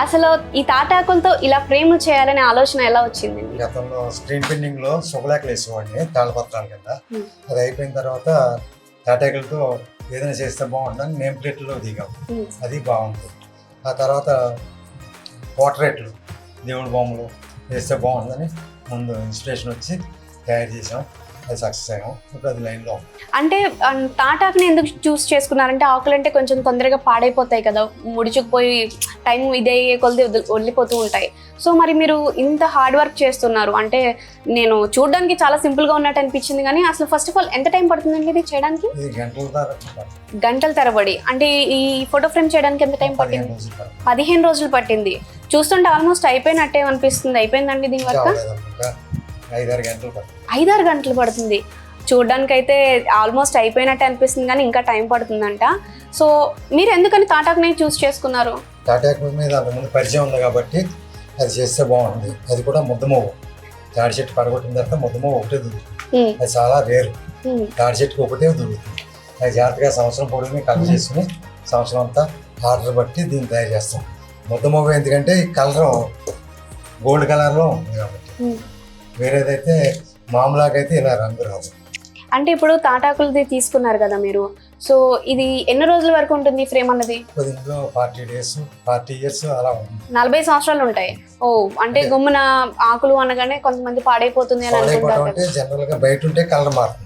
అసలు ఈ తాటాకులతో ఇలా ఫ్రేమ్ చేయాలనే ఆలోచన ఎలా వచ్చింది? గతంలో స్క్రీన్ పెయింటింగ్ లో శుభలేఖలు వేసేవాడిని తాళపత్రాల కింద. అది అయిపోయిన తర్వాత తాటాకులతో ఏదైనా చేస్తే బాగుంటుందని నేమ్ ప్లేట్లో దిగాం. అది బాగుంటుంది. ఆ తర్వాత పోర్ట్రేట్లు దేవుడి బొమ్మలు వేస్తే బాగుంటుందని ముందు ఇన్స్పిరేషన్ వచ్చి తయారు చేసాం. అది సక్సెస్ అయ్యాం. ఇప్పుడు అది లైన్లో. అంటే తాటాకుని ఎందుకు చూస్ చేసుకున్నారంటే ఆకులు అంటే కొంచెం తొందరగా పాడైపోతాయి కదా, ముడుచుకుపోయి టైం ఇదే కొలిది వదిలిపోతూ ఉంటాయి. సో మరి మీరు ఇంత హార్డ్ వర్క్ చేస్తున్నారు అంటే నేను చూడడానికి చాలా సింపుల్గా ఉన్నట్టు అనిపించింది, కానీ అసలు ఫస్ట్ ఆఫ్ ఆల్ ఎంత టైం పడుతుందండి ఇది చేయడానికి? గంటల తరబడి. అంటే ఈ ఫోటో ఫ్రేమ్ చేయడానికి ఎంత టైం పట్టింది? 15 రోజులు పట్టింది. చూస్తుంటే ఆల్మోస్ట్ అయిపోయినట్టే అనిపిస్తుంది. అయిపోయిందండి దీని వరకు? 5-6 గంటలు పడుతుంది. చూడడానికి అయితే ఆల్మోస్ట్ అయిపోయినట్టే అనిపిస్తుంది, కానీ ఇంకా టైం పడుతుందంట. సో మీరు ఎందుకని తాటాకుని చూస్ చేసుకున్నారు? తాటాకు మీద అంతకుముందు పరిచయం ఉంది కాబట్టి అది చేస్తే బాగుంటుంది. అది కూడా ముద్దమోవు. తాడి చెట్టు పడగొట్టిన తర్వాత ముద్దమోవు ఒకటే దొరుకుతుంది. అది చాలా రేరు. తాడి చెట్టుకి ఒకటే దొరుకుతుంది. అది జాగ్రత్తగా సంవత్సరం పొడిని కలర్ చేసుకుని సంవత్సరం అంతా ఆర్డర్ బట్టి దీన్ని తయారు చేస్తాం. ముద్దమోవు ఎందుకంటే ఈ కలర్ గోల్డ్ కలర్లో ఉంది కాబట్టి. వేరేదైతే మామూలుగా అయితే ఇలా రంగు రాదు. అంటే ఇప్పుడు తాటాకులది తీసుకున్నారు కదా మీరు, సో ఇది ఎన్ని రోజుల వరకు ఉంటుంది ఫ్రేమ్ అన్నది? 40 days 40 years అలా ఉంటుంది. 40 సంవత్సరాలు ఉంటాయి. ఓ అంటే గుమ్మున ఆకులు అనగానే కొంతమంది పాడైపోతుంది అని అనుకుంటారు. అంటే జనరల్ గా బయట ఉంటే కలర్ మారుతుంది.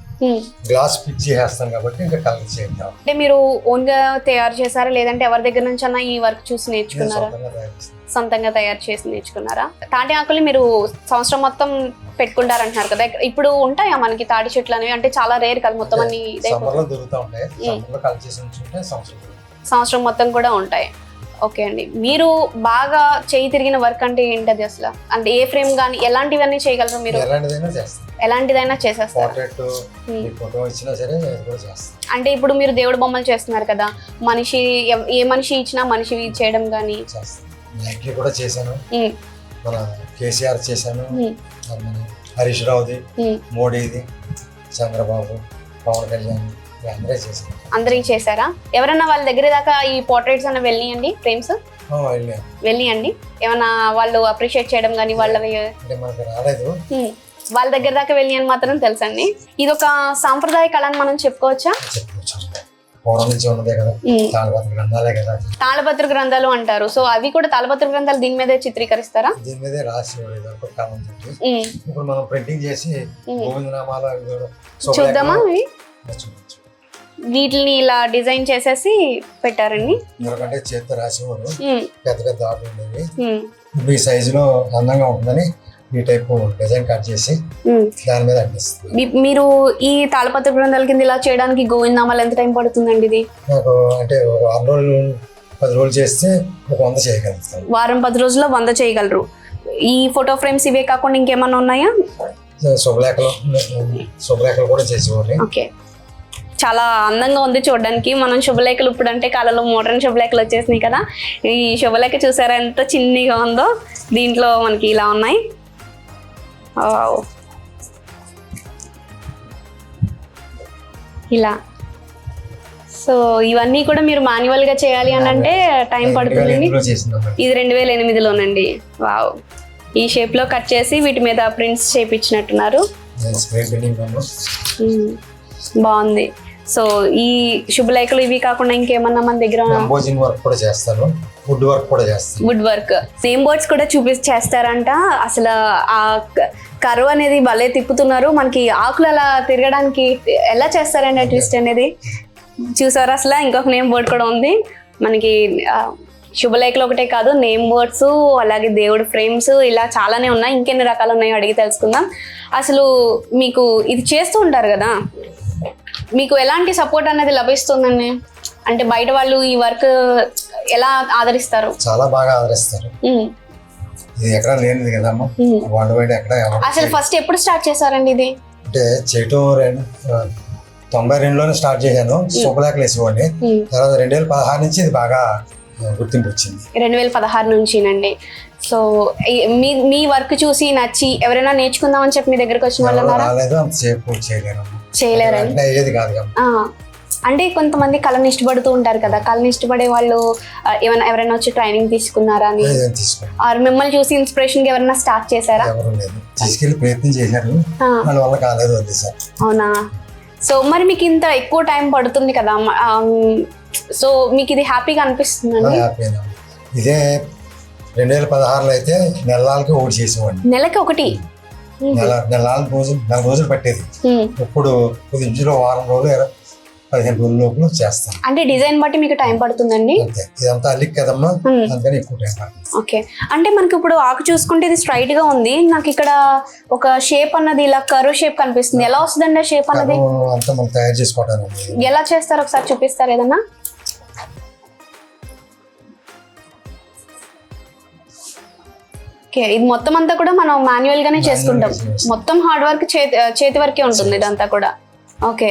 గ్లాస్ ఫిక్స్ చేస్తాం కాబట్టి ఇంకా కలర్ చేంజ్ అవ్వదు. అంటే మీరు ఓన్ గా తయారు చేశారా లేదంటే ఎవరి దగ్గర నుంచి అన్నా ఈ వర్క్ చూసి నేర్చుకున్నారా? సొంతంగా తయారు చేసి నేర్చుకున్నారా? తాటి ఆకులు మీరు సంవత్సరం మొత్తం పెట్టుకుంటారంటున్నారు కదా, ఇప్పుడు ఉంటాయా మనకి తాటి చెట్లు అనేవి? అంటే చాలా రేర్ కదా, మొత్తం అన్ని సంవత్సరం మొత్తం కూడా ఉంటాయి. ఓకే అండి, మీరు బాగా చేయి తిరిగిన వర్క్ అంటే ఏంటది అసలు? అంటే ఏ ఫ్రేమ్ కానీ ఎలాంటివన్నీ చేయగలరు మీరు? ఎలాంటిదైనా చేసేస్తారు. అంటే ఇప్పుడు మీరు దేవుడి బొమ్మలు చేస్తున్నారు కదా, ఏ మనిషి ఇచ్చినా మనిషి చేయడం కానీ కూడా చేశాను. మన కేసీఆర్ చేశాను, హరీష్ రావుది, మోడీది, చంద్రబాబు, పవన్ కళ్యాణ్ అందరికి చేశారా? ఎవరన్నా వాళ్ళ దగ్గర దాకా ఈ పోర్ట్రేట్స్ అన్న వెళ్ళియండి, ఫ్రేమ్స్ వెళ్ళియండి? ఏమన్నా వాళ్ళు అప్రిషియేట్ చేయడం కానీ వాళ్ళ దగ్గర దాకా వెళ్ళి అని మాత్రం తెలుసండి. ఇది ఒక సాంప్రదాయ కళ అని మనం చెప్పుకోవచ్చా? తాళపత్ర గ్రంథాలు అంటారు. సో అవి కూడా తాళపత్ర గ్రంథాలు దీని మీదే చిత్రీకరిస్తారా? దీని మీదే రాసి ఇప్పుడు మనం ప్రింటింగ్ చేసి చూద్దామా? వీటిని ఇలా డిజైన్ చేసేసి పెట్టారండి. ఎందుకంటే చేతితో రాసేవారు, పెద్ద పెద్ద ఆర్డర్ ఉండేవి. ఈ సైజులో అందంగా ఉంటుందని ఈ టైప్ డిజైన్ కట్ చేసి దాని మీద అంటిస్తుంది. మీరు ఈ తాళపత్ర గ్రంథాల కింద ఇలా చేయడానికి గోవిందనామాలు ఎంత టైం పడుతుందండి? ఇది నాకు అంటే 6 రోజులు 10 రోజులు చేస్తే 100 చేయగలుగుతాను. వారం 10 రోజుల్లో 100 చేయగలరు. ఈ ఫోటో ఫ్రేమ్స్ ఇవే కాకుండా ఇంకేమన్నా ఉన్నాయా? శుభలేఖలు కూడా చేసేవారు. ఓకే, చాలా అందంగా ఉంది చూడడానికి. మనం శుభలేఖలు ఇప్పుడు అంటే కాలంలో మోడర్న్ శుభలేఖలు వచ్చేసినాయి కదా, ఈ శుభలేఖ చూసారా ఎంత చిన్నగా ఉందో? దీంట్లో మనకి ఇలా ఉన్నాయి. ఇలా సో ఇవన్నీ కూడా మీరు మాన్యువల్ గా చేయాలి అని అంటే టైం పడుతుందండి. ఇది 2008లోనండి. వావ్, ఈ షేప్ లో కట్ చేసి వీటి మీద ప్రింట్స్ చేయించినట్టున్నారు. బాగుంది. సో ఈ శుభలేఖలు ఇవి కాకుండా ఇంకేమన్నా మన దగ్గర వుడ్ వర్క్ నేమ్ బోర్డ్స్ కూడా చేస్తారంట. అసలు ఆ కర్వ్ అనేది భలే తిప్పుతున్నారు. మనకి ఆకులు అలా తిరగడానికి ఎలా చేస్తారండి ట్విస్ట్ అనేది చూసారా? అసలు ఇంకొక నేమ్ బోర్డ్ కూడా ఉంది మనకి. శుభలేఖలు ఒకటే కాదు, నేమ్ బోర్డ్స్, అలాగే దేవుడు ఫ్రేమ్స్, ఇలా చాలానే ఉన్నాయి. ఇంకెన్ని రకాలు ఉన్నాయో అడిగి తెలుసుకుందాం. అసలు మీకు ఇది చేస్తూ ఉంటారు కదా, మీకు ఎలాంటి సపోర్ట్ అనేది లభిస్తుందండి? అంటే బయట వాళ్ళు ఈ వర్క్ ఎలా ఆదరిస్తారు? చాలా బాగా ఆదరిస్తారు. ఇది ఎక్కడ లేనిది కదమ్మా, అసలు ఫస్ట్ ఎప్పుడు స్టార్ట్ చేశారండి ఇది? అంటే చేయటం 92లోనే స్టార్ట్ చేశాను. శుభలేఖలు వేసేవాడిని. తర్వాత 2016 నుంచి ఇది బాగా గుర్తింపు వచ్చింది. 2016 నుంచినండి. సో మీ వర్క్ చూసి నచ్చి ఎవరైనా నేర్చుకుందామని చెప్పి మీ దగ్గరకు వచ్చిన వాళ్ళు చేయలేరండి. అంటే కొంతమంది కళను ఇష్టపడుతూ ఉంటారు కదా, కళను ఇష్టపడే వాళ్ళు ఎవరైనా వచ్చి ట్రైనింగ్ తీసుకున్నారా అని, ఆర్ మిమ్మల్ని చూసి ఇన్స్పిరేషన్ గా ఎవరైనా స్టార్ట్ చేశారా? తీసుకెళ్లి ప్రయత్నం చేశారు, వాళ్ళ వల్ల కాలేదు అంతే సార్. అవునా? సో మరి మీకు ఇంత ఎక్కువ టైం పడుతుంది కదా, సో మీకు ఇది హ్యాపీగా అనిపిస్తుందండి? ఇదే 2016లో అయితే నెలకి ఒకటి చేసేవాడిని. నెలకి ఒకటి? నెల 4 రోజులు పట్టేది. ఇప్పుడు ఇంచులో వారం రోజులు 15 రోజుల లోపల చేస్తాను. అంటే డిజైన్ బట్టి మీకు టైం పడుతుందండి? అంతే, ఇదంతా అల్లిక్ కదమ్మా, అందుకని ఎక్కువ టైం పడుతుంది. ఓకే. అంటే మనకి ఇప్పుడు ఆకు చూసుకుంటే ఇది స్ట్రైట్ గా ఉంది, నాకు ఇక్కడ ఒక షేప్ అన్నది ఇలా కర్వ్ షేప్ కనిపిస్తుంది. ఎలా వస్తుందండి ఆ షేప్ అన్నది? అంతా మనం తయారు చేసుకోవడానికి. ఎలా చేస్తారు ఒకసారి చూపిస్తారు ఏదన్నా? ఓకే, ఇది మొత్తం అంతా కూడా మనం మాన్యువల్ గానే చేసుకుంటాం, మొత్తం హార్డ్ వర్క్ చేతి వర్కే ఉంటుంది ఇదంతా కూడా. ఓకే,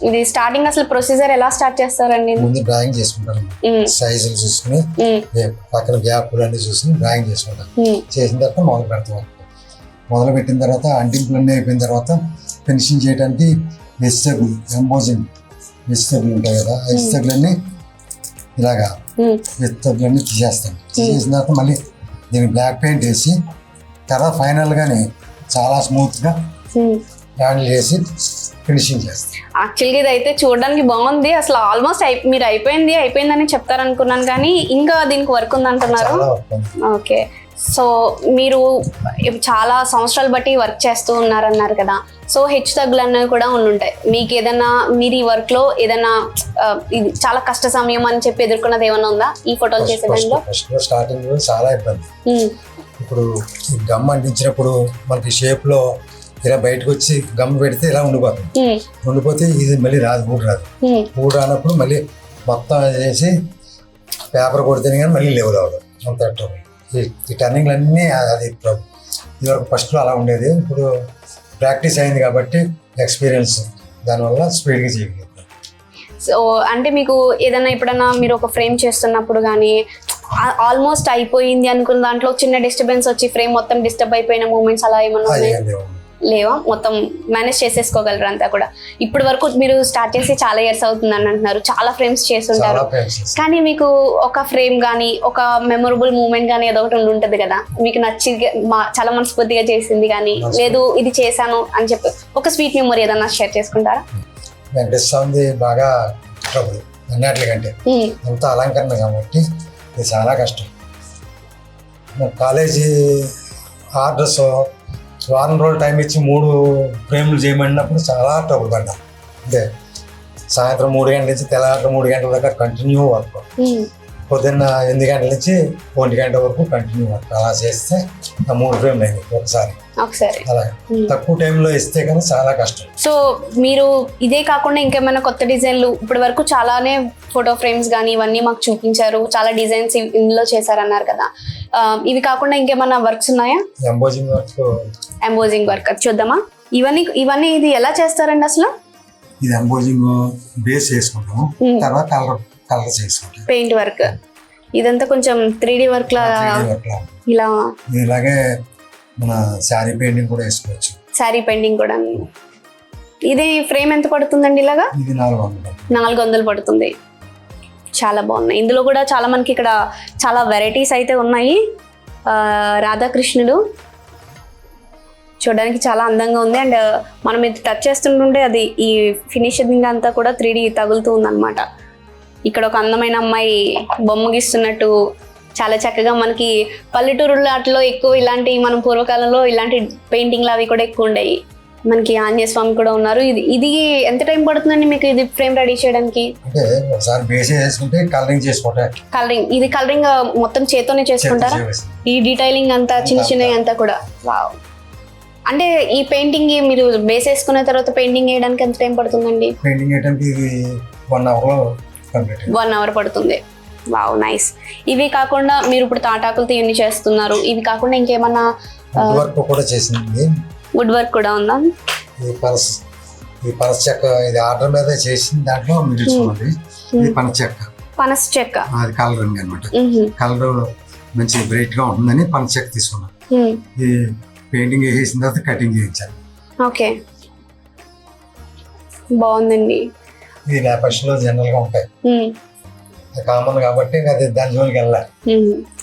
ఇది స్టార్టింగ్ అసలు ప్రొసీజర్ ఎలా స్టార్ట్ చేస్తారండి? ముందు డ్రాయింగ్ చేసుకుంటాను, సైజులు చూసుకుని పక్కన గ్యాప్లు అన్ని చూసుకుని డ్రాయింగ్ చేసుకుంటాను. చేసిన తర్వాత మొదలు పెడతాం. మొదలు పెట్టిన తర్వాత అంటింపులు అన్నీ అయిపోయిన తర్వాత ఫినిషింగ్ చేయడానికి వెజిటబుల్ ఎంబోజింగ్ వెజిటబుల్ ఉంటాయి కదా, ఆ వెజిటబుల్ ఇలాగా వెజిటబుల్ అన్ని తీసేస్తాం. తీసేసిన తర్వాత మళ్ళీ దీనికి బ్లాక్ పెయింట్ వేసి తర్వాత ఫైనల్ గానే చాలా స్మూత్ గా హ్యాండిల్ చేసి ఫినిషింగ్ చేస్తాం. యాక్చువల్గా ఇది అయితే చూడడానికి బాగుంది, అసలు ఆల్మోస్ట్ మీరు అయిపోయిందని చెప్తారనుకున్నాను, కానీ ఇంకా దీనికి వర్క్ ఉంది అంటున్నారు. ఓకే, సో మీరు చాలా సంవత్సరాలు బట్టి వర్క్ చేస్తూ ఉన్నారన్నారు కదా, సో హెచ్చు తగ్గులు అన్నవి కూడా ఉండుంటాయి. మీకు ఏదైనా మీరు ఈ వర్క్ లో ఏదైనా ఇది చాలా కష్ట సమయం అని చెప్పి ఎదుర్కొన్నది ఏమైనా ఉందా ఈ ఫోటోలు చేసే దానిలో? స్టార్టింగ్ లో చాలా ఇబ్బంది. ఇప్పుడు గమ్ అంటించినప్పుడు మనకి షేప్ లో ఇలా బయటకు వచ్చి గమ్ పెడితే ఇలా ఉండిపోతే ఇది మళ్ళీ రాదు, ఊడు రానప్పుడు మళ్ళీ మొత్తం చేసి పేపర్ కొడితేనే కానీ మళ్ళీ లెవెల్ అవ్వదు. అంత ఈ టర్నింగ్లు అన్నీ అది ఇదివరకు ఫస్ట్లో అలా ఉండేది, ఇప్పుడు ప్రాక్టీస్ అయింది కాబట్టి ఎక్స్పీరియన్స్, దానివల్ల స్పీడ్గా చేయగలుగుతాం. సో అంటే మీకు ఏదైనా ఎప్పుడన్నా మీరు ఒక ఫ్రేమ్ చేస్తున్నప్పుడు కానీ ఆల్మోస్ట్ అయిపోయింది అనుకున్న దాంట్లో చిన్న డిస్టర్బెన్స్ వచ్చి ఫ్రేమ్ మొత్తం డిస్టర్బ్ అయిపోయిన మూమెంట్స్ అలా ఏమన్నా లేవా? మొత్తం మేనేజ్ చేసేసుకోగలరు అంతా కూడా? ఇప్పటి వరకు మీరు స్టార్ట్ చేసి చాలా ఇయర్స్ అవుతుంది అని అంటున్నారు, చాలా ఫ్రేమ్స్ చేస్తుంటారు, కానీ మీకు ఒక ఫ్రేమ్ కానీ ఒక మెమొరబుల్ మూమెంట్ కానీ ఏదో ఒకటి ఉంటుంది కదా, మీకు నచ్చి చాలా మనస్ఫూర్తిగా చేసింది కానీ, లేదు ఇది చేశాను అని చెప్పి ఒక స్వీట్ మెమొరీ ఏదన్నా షేర్ చేసుకుంటారా? వెంకటేశ్వర బాగా ట్రబుల్ అన్నిటికంటే అంత అలంకరణ కాబట్టి ఇది చాలా కష్టం. కాలేజీ ఆర్డర్స్ వారం రోజులు టైం ఇచ్చి 3 ఫ్రేమ్లు చేయమన్నప్పుడు చాలా ట్రబుల్ పడ్డా. అంటే సాయంత్రం 3 గంటల నుంచి తెల్లవారు 3 గంటల దాకా కంటిన్యూ వర్క్, పొద్దున్న 8 గంటల నుంచి 1 గంట వరకు కంటిన్యూ వర్క్. అలా చేస్తే 3 ఫ్రేమ్లు అయింది ఒకసారి. అలా తక్కువ టైంలో ఇస్తే కానీ చాలా కష్టం. సో మీరు ఇదే కాకుండా ఇంకేమైనా కొత్త డిజైన్లు ఇప్పటి వరకు చాలానే ఫోటో ఫ్రేమ్స్ కానీ ఇవన్నీ మాకు చూపించారు, చాలా డిజైన్స్ ఇందులో చేశారన్నారు కదా, ఇవి కాకుండా ఇంకేమైనా వర్క్స్ ఉన్నాయా? ఎంబోజింగ్ వర్క్ చూద్దామా? ఇవన్నీ ఇది ఎలా చేస్తారండి అసలు? ఇది ఎంబోజింగ్ బేస్ చేసుకుంటాము, తర్వాత కలర్ చేసుకుంటాం, పెయింట్ వర్క్. ఇదంతా కొంచెం 3D వర్క్ లా ఇలా. ఇలాగే మన శారీ పెయింటింగ్ కూడా వేసుకోవచ్చు. శారీ పెయింటింగ్ కూడా. ఇది ఫ్రేమ్ ఎంత పడుతుందండి ఇలాగా? ఇది 400 పడుతుంది. చాలా బాగున్నాయి. ఇందులో కూడా చాలా మనకి ఇక్కడ చాలా వెరైటీస్ అయితే ఉన్నాయి. రాధాకృష్ణుడు చూడడానికి చాలా అందంగా ఉంది, అండ్ మనం ఇది టచ్ చేస్తుంటుంటే అది ఈ ఫినిషింగ్ అంతా కూడా 3D తగులుతూ ఉందన్నమాట. ఇక్కడ ఒక అందమైన అమ్మాయి బొమ్మ గీస్తున్నట్టు చాలా చక్కగా, మనకి పల్లెటూరులో అట్లో ఎక్కువ ఇలాంటి, మనం పూర్వకాలంలో ఇలాంటి పెయింటింగ్లు అవి కూడా ఎక్కువ ఉండేవి. మనకి ఆంజనేయ స్వామి కూడా ఉన్నారు. ఇది ఎంత టైం పడుతుందండి మీకు ఇది ఫ్రేమ్ రెడీ చేయడానికి? కలరింగ్ ఇది కలరింగ్ మొత్తం చేత్తోనే చేసుకుంటారా? ఈ డీటెయిలింగ్ అంతా చిన్న చిన్నవి అంతా కూడా. వావ్. అంటే ఈ పెయింటింగ్ మీరు బేస్ వేసుకున్న తర్వాత పెయింటింగ్ వేయడానికి ఎంత టైం పడుతుందండి? పెయింటింగ్ వేయడానికి ఇది 1 అవర్ పడుతుంది. Wow, nice. ఇవి కాకుండా మీరు ఇప్పుడు తాటాకులతో ఇవన్నీ చేస్తున్నారు, ఇవి కాకుండా ఇంకేమన్నా వుడ్ వర్క్ కూడా ఉందా? ఈ పనస చెక్క, ఇది ఆర్డర్ మీద చేసిన దాంట్లో పనస చెక్క అది కలరింగ్ అనమాట. కలర్ మంచి బ్రైట్ గా ఉంటుందని పనస చెక్క తీసుకున్నాను. ఈ పెయింటింగ్ వేసిన తర్వాత కటింగ్ చేయించాను. ఓకే. బాగుందండి. ఇది నా ఫస్ట్ లో జనరల్ గా ఉంటాయి, ఉమ్, కామన్ కాబట్టి ఇంకా అది దాని జోలికి వెళ్ళాలి. ఉమ్.